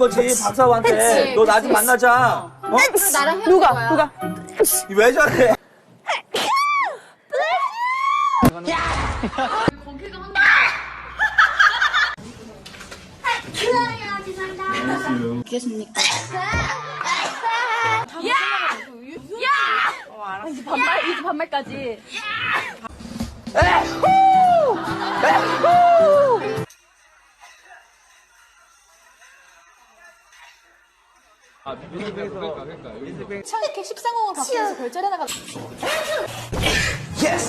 거지 박사한테. 너 나중에 만나자. 어? 나랑 헤어질 거야. 누가? 왜 저래? 계십니까? 이제 반말까지. 이렇게 13공을 바꾸면서 별자리 하나가. 예스.